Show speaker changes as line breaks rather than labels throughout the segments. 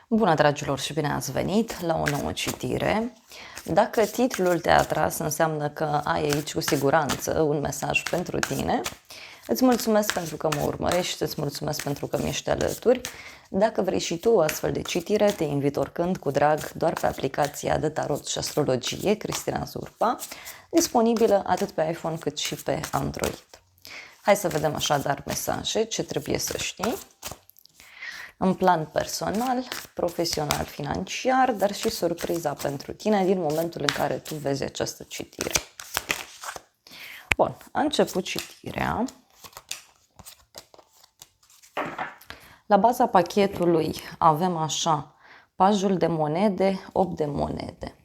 Bună, dragilor, și bine ați venit la o nouă citire. Dacă titlul te-a atras, înseamnă că ai aici cu siguranță un mesaj pentru tine. Îți mulțumesc pentru că mă urmărești, îți mulțumesc pentru că mi-ești alături. Dacă vrei și tu o astfel de citire, te invit oricând cu drag doar pe aplicația de tarot și astrologie Cristina Zurba, disponibilă atât pe iPhone cât și pe Android. Hai să vedem așadar mesaje, ce trebuie să știi în plan personal, profesional, financiar, dar și surpriza pentru tine din momentul în care tu vezi această citire. Bun, a început citirea. La baza pachetului avem așa, pajul de monede, 8 de monede.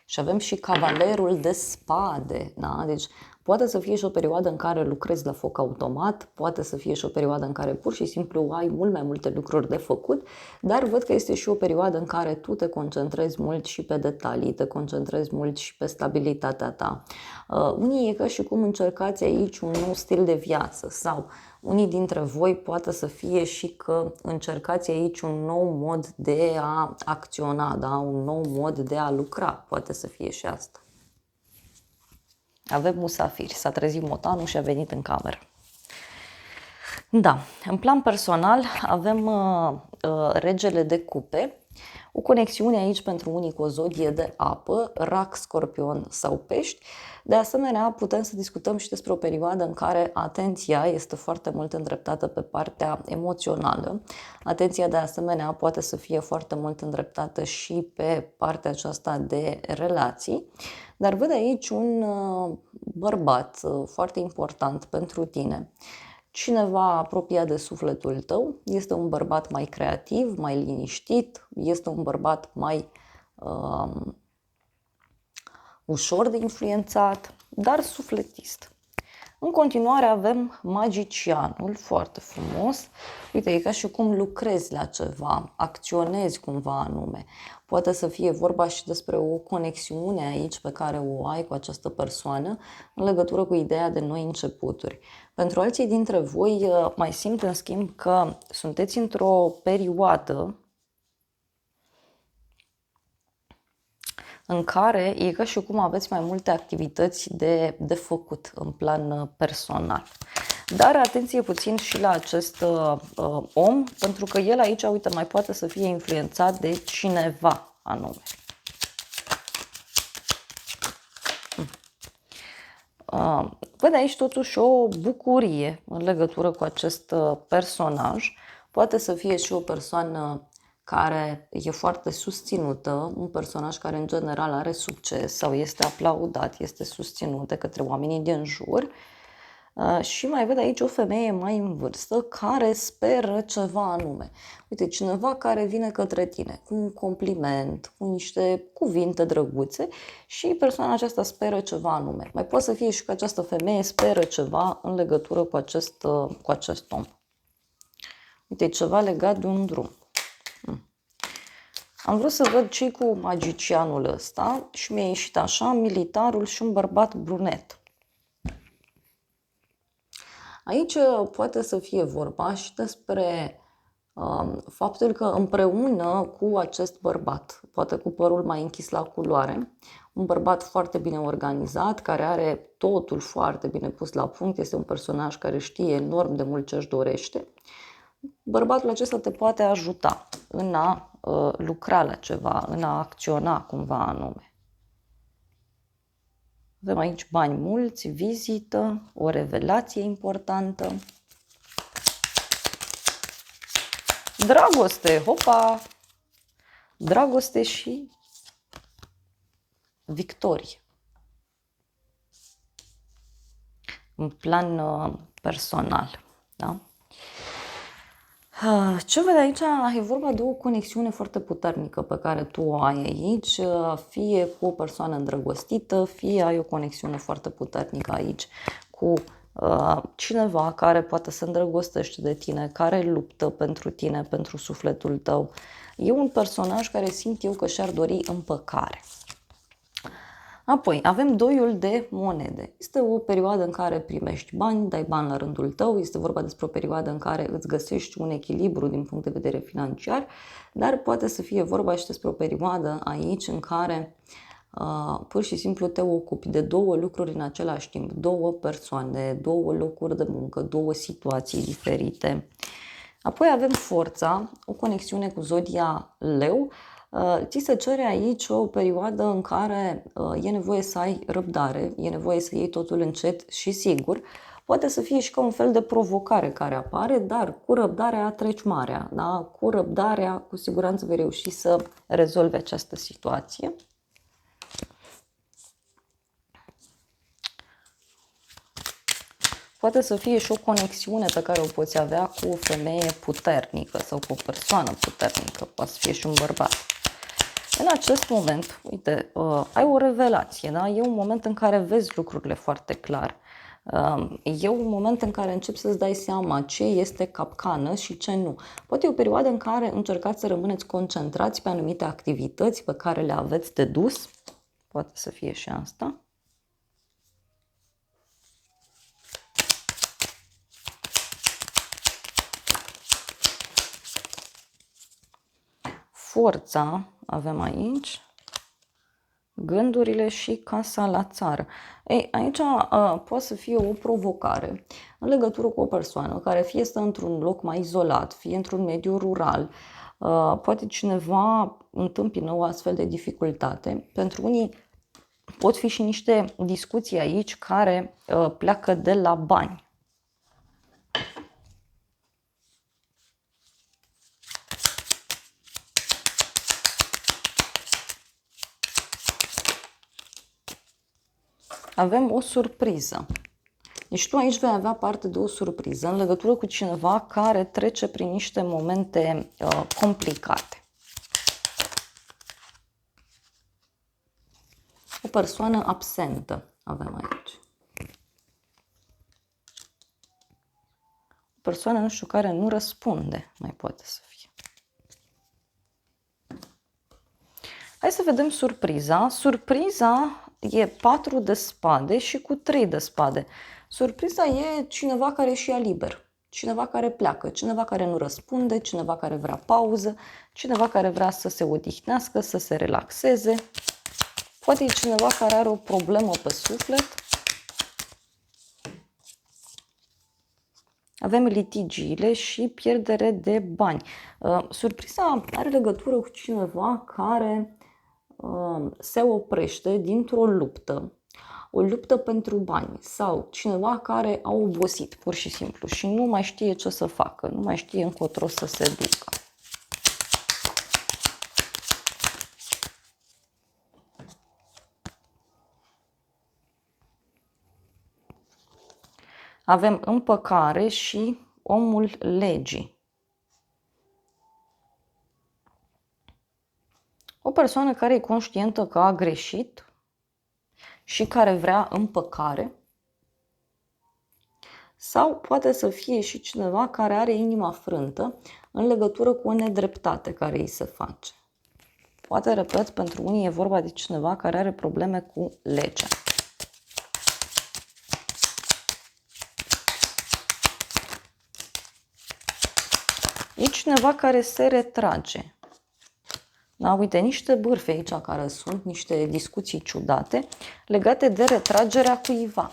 Și avem și cavalerul de spade, da? Deci poate să fie și o perioadă în care lucrezi la foc automat, poate să fie și o perioadă în care pur și simplu ai mult mai multe lucruri de făcut, dar văd că este și o perioadă în care tu te concentrezi mult și pe detalii, te concentrezi mult și pe stabilitatea ta. Unii e ca și cum încercați aici un nou stil de viață sau unii dintre voi poate să fie și că încercați aici un nou mod de a acționa, da? Un nou mod de a lucra, poate să fie și asta. Avem musafiri, s-a trezit motanul și a venit în cameră. Da, în plan personal avem regele de cupe, o conexiune aici pentru unii cu o zodie de apă, rac, scorpion sau pești. De asemenea, putem să discutăm și despre o perioadă în care atenția este foarte mult îndreptată pe partea emoțională. Atenția, de asemenea, poate să fie foarte mult îndreptată și pe partea aceasta de relații. Dar văd aici un bărbat foarte important pentru tine. Cineva apropiat de sufletul tău, este un bărbat mai creativ, mai liniștit, este un bărbat mai ușor de influențat, dar sufletist. În continuare avem magicianul, foarte frumos. Uite, e ca și cum lucrezi la ceva, acționezi cumva anume. Poate să fie vorba și despre o conexiune aici pe care o ai cu această persoană în legătură cu ideea de noi începuturi. Pentru alții dintre voi mai simt în schimb că sunteți într-o perioadă în care e ca și cum aveți mai multe activități de făcut în plan personal. Dar atenție puțin și la acest om, pentru că el aici, uite, mai poate să fie influențat de cineva anume. Văd aici totuși o bucurie în legătură cu acest personaj. Poate să fie și o persoană care e foarte susținută, un personaj care în general are succes sau este aplaudat, este susținut de către oamenii din jur. Și mai văd aici o femeie mai în vârstă care speră ceva anume. Uite, cineva care vine către tine cu un compliment, cu niște cuvinte drăguțe și persoana aceasta speră ceva anume. Mai poate să fie și că această femeie speră ceva în legătură cu acest om. Uite, ceva legat de un drum. Am vrut să văd ce cu magicianul ăsta și mi-a ieșit așa, militarul și un bărbat brunet. Aici poate să fie vorba și despre faptul că împreună cu acest bărbat, poate cu părul mai închis la culoare, un bărbat foarte bine organizat, care are totul foarte bine pus la punct, este un personaj care știe enorm de mult ce își dorește, bărbatul acesta te poate ajuta în a lucra la ceva, în a acționa cumva anume. Avem aici bani mulți, vizită, o revelație importantă. Dragoste, hopa! Dragoste și victorie. În plan personal, da? Ce văd aici e vorba de o conexiune foarte puternică pe care tu o ai aici, fie cu o persoană îndrăgostită, fie ai o conexiune foarte puternică aici cu cineva care poate se îndrăgostește de tine, care luptă pentru tine, pentru sufletul tău. E un personaj care simt eu că și-ar dori împăcare. Apoi, avem doiul de monede. Este o perioadă în care primești bani, dai bani la rândul tău, este vorba despre o perioadă în care îți găsești un echilibru din punct de vedere financiar, dar poate să fie vorba și despre o perioadă aici în care pur și simplu te ocupi de două lucruri în același timp, două persoane, două locuri de muncă, două situații diferite. Apoi avem forța, o conexiune cu zodia Leu. Ți se cere aici o perioadă în care e nevoie să ai răbdare, e nevoie să iei totul încet și sigur. Poate să fie și ca un fel de provocare care apare, dar cu răbdarea treci marea. Da? Cu răbdarea, cu siguranță vei reuși să rezolvi această situație. Poate să fie și o conexiune pe care o poți avea cu o femeie puternică sau cu o persoană puternică, poate să fie și un bărbat. În acest moment, uite, ai o revelație, da? E un moment în care vezi lucrurile foarte clar. E un moment în care începi să-ți dai seama ce este capcană și ce nu. Poate e o perioadă în care încercați să rămâneți concentrați pe anumite activități pe care le aveți de dus. Poate să fie și asta. Forța avem aici, gândurile și casa la țară. Ei, aici poate să fie o provocare în legătură cu o persoană care fie stă într-un loc mai izolat, fie într-un mediu rural. Poate cineva întâmpină o astfel de dificultate. Pentru unii pot fi și niște discuții aici care pleacă de la bani. Avem o surpriză. Deci tu aici vei avea parte de o surpriză în legătură cu cineva care trece prin niște momente complicate. O persoană absentă avem aici. O persoană, nu știu, care nu răspunde, mai poate să fie. Hai să vedem surpriza. Surpriza e 4 de spade și cu 3 de spade. Surpriza e cineva care își ia liber, cineva care pleacă, cineva care nu răspunde, cineva care vrea pauză, cineva care vrea să se odihnească, să se relaxeze. Poate e cineva care are o problemă pe suflet. Avem litigiile și pierdere de bani. Surpriza are legătură cu cineva care se oprește dintr-o luptă, o luptă pentru bani sau cineva care a obosit pur și simplu și nu mai știe ce să facă, nu mai știe încotro să se ducă. Avem împăcare și omul legii. O persoană care e conștientă că a greșit și care vrea împăcare. Sau poate să fie și cineva care are inima frântă în legătură cu o nedreptate care îi se face. Poate, repet, pentru unii e vorba de cineva care are probleme cu legea. E cineva care se retrage. Da, uite, niște bârfe aici care sunt, niște discuții ciudate legate de retragerea cuiva.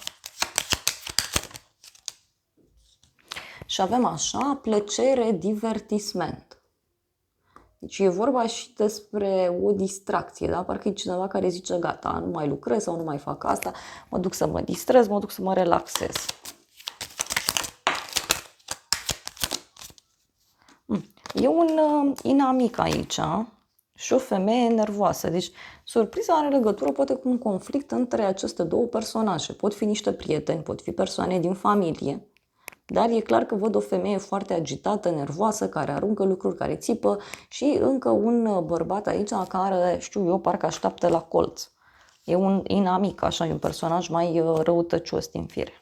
Și avem așa, plăcere, divertisment. Deci e vorba și despre o distracție, da? Parcă e cineva care zice, gata, nu mai lucrez sau nu mai fac asta, mă duc să mă distrez, mă duc să mă relaxez. E un inamic aici și o femeie nervoasă. Deci surpriza are legătură poate cu un conflict între aceste două personaje. Pot fi niște prieteni, pot fi persoane din familie. Dar e clar că văd o femeie foarte agitată, nervoasă, care aruncă lucruri, care țipă și încă un bărbat aici care, știu eu, parcă așteaptă la colț. E un inamic, așa, e un personaj mai răutăcios din fire.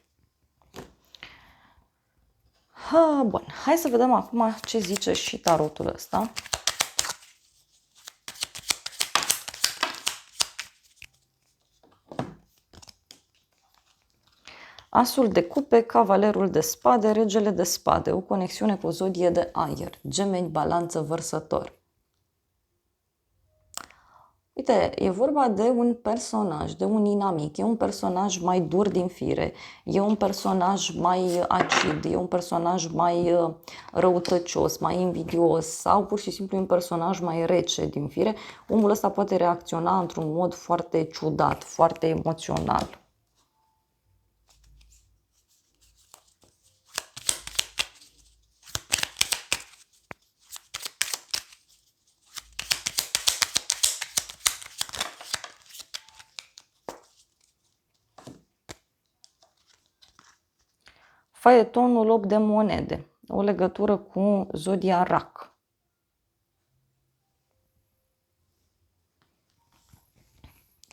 Bun, hai să vedem acum ce zice și tarotul ăsta. Asul de cupe, cavalerul de spade, regele de spade, o conexiune cu o zodie de aer, Gemeni, Balanță, Vărsător. Uite, e vorba de un personaj, de un inamic, e un personaj mai dur din fire, e un personaj mai acid, e un personaj mai răutăcios, mai invidios sau pur și simplu un personaj mai rece din fire. Omul ăsta poate reacționa într-un mod foarte ciudat, foarte emoțional. Faetonul 8 de monede, o legătură cu zodia Rac.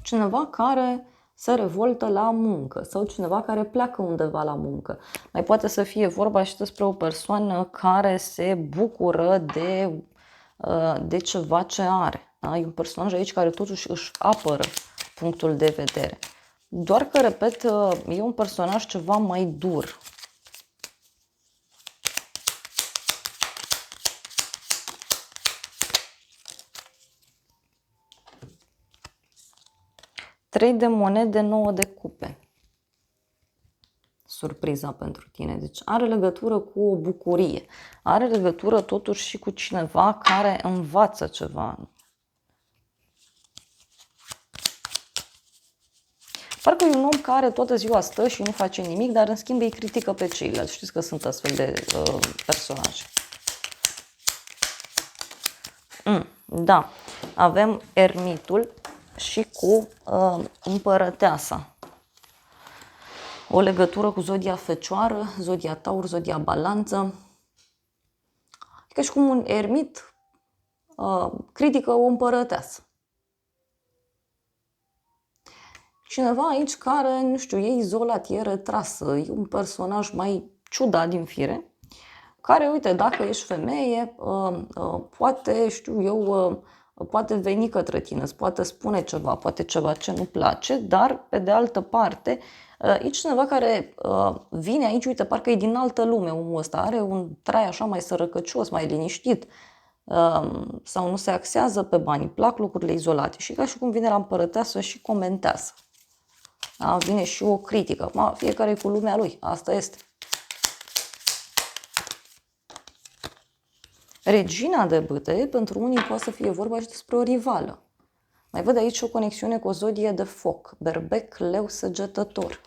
Cineva care se revoltă la muncă sau cineva care pleacă undeva la muncă. Mai poate să fie vorba și despre o persoană care se bucură de ceva ce are. Da? E un personaj aici care totuși își apără punctul de vedere. Doar că, repet, e un personaj ceva mai dur. Trei de monede, 9 de cupe. Surpriza pentru tine. Deci are legătură cu o bucurie. Are legătură totuși și cu cineva care învață ceva. Parcă e un om care toată ziua stă și nu face nimic, dar în schimb îi critică pe ceilalți. Știți că sunt astfel de personaje. Da, avem ermitul și cu împărăteasa. O legătură cu zodia Fecioară, zodia Taur, zodia Balanță. E ca și cum un ermit critică o împărăteasă. Cineva aici care, nu știu, e izolat, e retras, e un personaj mai ciudat din fire, care, uite, dacă ești femeie, poate, știu eu, poate veni către tine, îți poate spune ceva, poate ceva ce nu place, dar, pe de altă parte, e cineva care vine aici, uite, parcă e din altă lume omul ăsta, are un trai așa mai sărăcăcios, mai liniștit, sau nu se axează pe bani, îi plac lucrurile izolate și ca și cum vine la împărăteasă și comentează. Da? Vine și o critică, fiecare cu lumea lui, asta este. Regina de bâte, pentru unii poate să fie vorba și despre o rivală. Mai văd aici o conexiune cu o zodie de foc, berbec, leu, săgetător.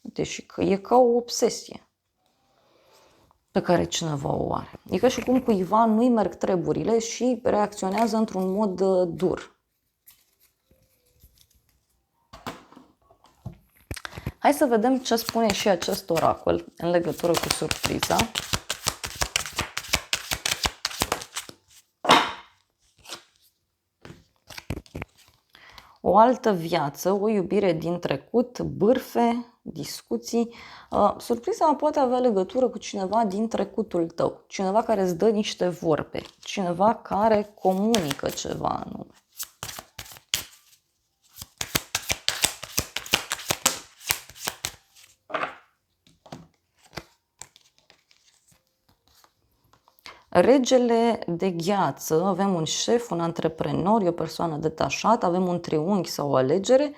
Uite, și că e ca o obsesie pe care cineva o are. E ca și cum cuiva nu-i merg treburile și reacționează într-un mod dur. Hai să vedem ce spune și acest oracol în legătură cu surpriza. O altă viață, o iubire din trecut, bârfe, discuții. Surpriza poate avea legătură cu cineva din trecutul tău, cineva care îți dă niște vorbe, cineva care comunică ceva anume. Regele de gheață, avem un șef, un antreprenor, o persoană detașată, avem un triunghi sau o alegere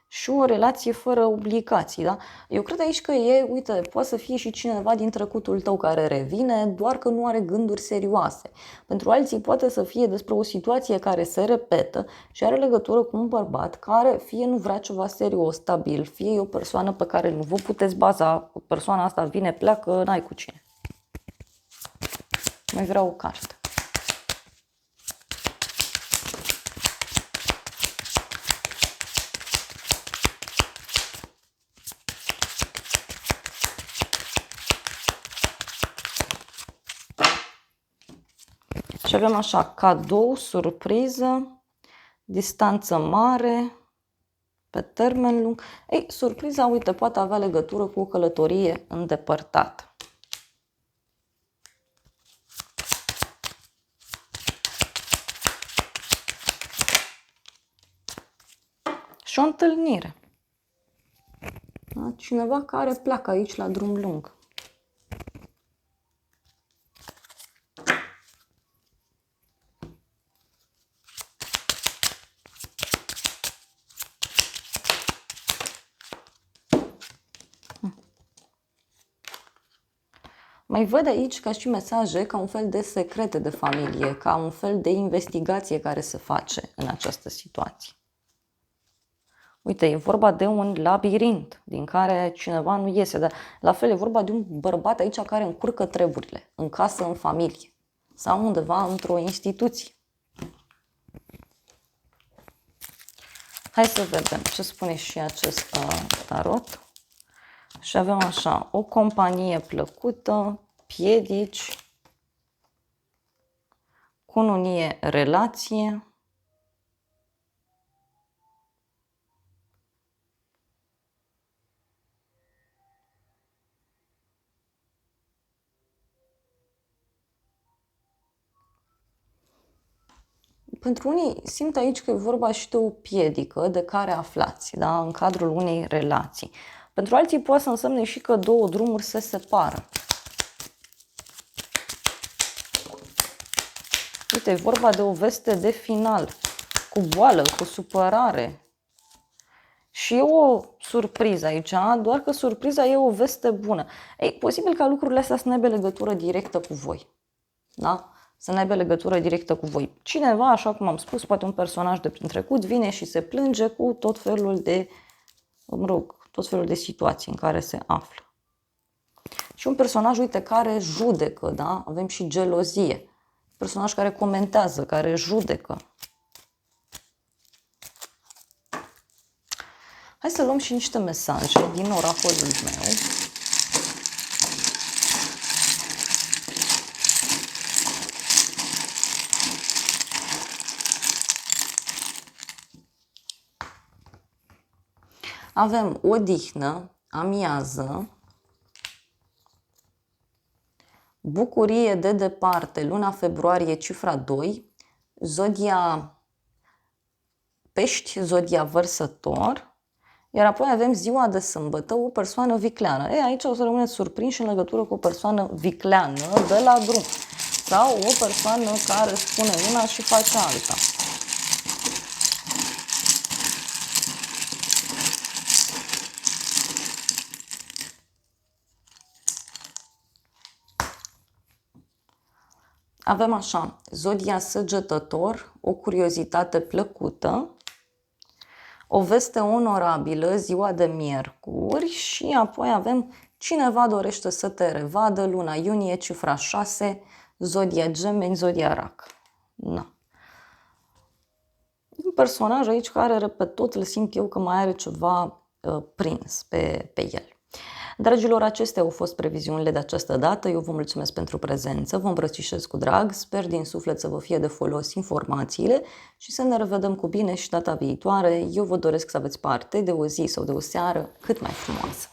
și o relație fără obligații. Da? Eu cred aici că uite, poate să fie și cineva din trecutul tău care revine, doar că nu are gânduri serioase. Pentru alții poate să fie despre o situație care se repetă și are legătură cu un bărbat care fie nu vrea ceva serios, stabil, fie e o persoană pe care nu vă puteți baza, persoana asta vine, pleacă, n-ai cu cine. Mai vreau o carte. Și avem așa, cadou, surpriză, distanță mare, pe termen lung. Ei, surpriza, uite, poate avea legătură cu o călătorie îndepărtată. Și o întâlnire. Da? Cineva care pleacă aici la drum lung. Mai văd aici ca și mesaje, ca un fel de secrete de familie, ca un fel de investigație care se face în această situație. Uite, e vorba de un labirint din care cineva nu iese, dar la fel e vorba de un bărbat aici care încurcă treburile, în casă, în familie sau undeva într-o instituție. Hai să vedem ce spune și acest tarot. Și avem așa, o companie plăcută, piedici, cununie, relație, pentru unii simt aici că e vorba și de o piedică de care aflați, da? În cadrul unei relații. Pentru alții poate să însemne și că două drumuri se separă. Uite, e vorba de o veste de final, cu boală, cu supărare. Și e o surpriză aici, doar că surpriza e o veste bună. Ei, posibil ca lucrurile astea să nu aibă legătură directă cu voi. Da? Să nu aibă legătură directă cu voi. Cineva, așa cum am spus, poate un personaj de prin trecut, vine și se plânge cu tot felul de, tot felul de situații în care se află. Și un personaj, uite, care judecă, da? Avem și gelozie. Personaj care comentează, care judecă. Hai să luăm și niște mesaje din oracolul meu. Avem odihnă, amiază, bucurie de departe, luna februarie, cifra 2, zodia Pești, zodia Vărsător, iar apoi avem ziua de sâmbătă, o persoană vicleană. Aici o să rămâneți surprinși în legătură cu o persoană vicleană de la drum sau o persoană care spune una și face alta. Avem așa, zodia Săgetător, o curiozitate plăcută, o veste onorabilă, ziua de miercuri și apoi avem cineva dorește să te revadă, luna iunie, cifra 6, zodia Gemeni, zodia Rac. Na. Un personaj aici care, repet, tot îl simt eu că mai are ceva prins pe el. Dragilor, acestea au fost previziunile de această dată. Eu vă mulțumesc pentru prezență, vă îmbrățișez cu drag, sper din suflet să vă fie de folos informațiile și să ne revedem cu bine și data viitoare. Eu vă doresc să aveți parte de o zi sau de o seară cât mai frumoasă.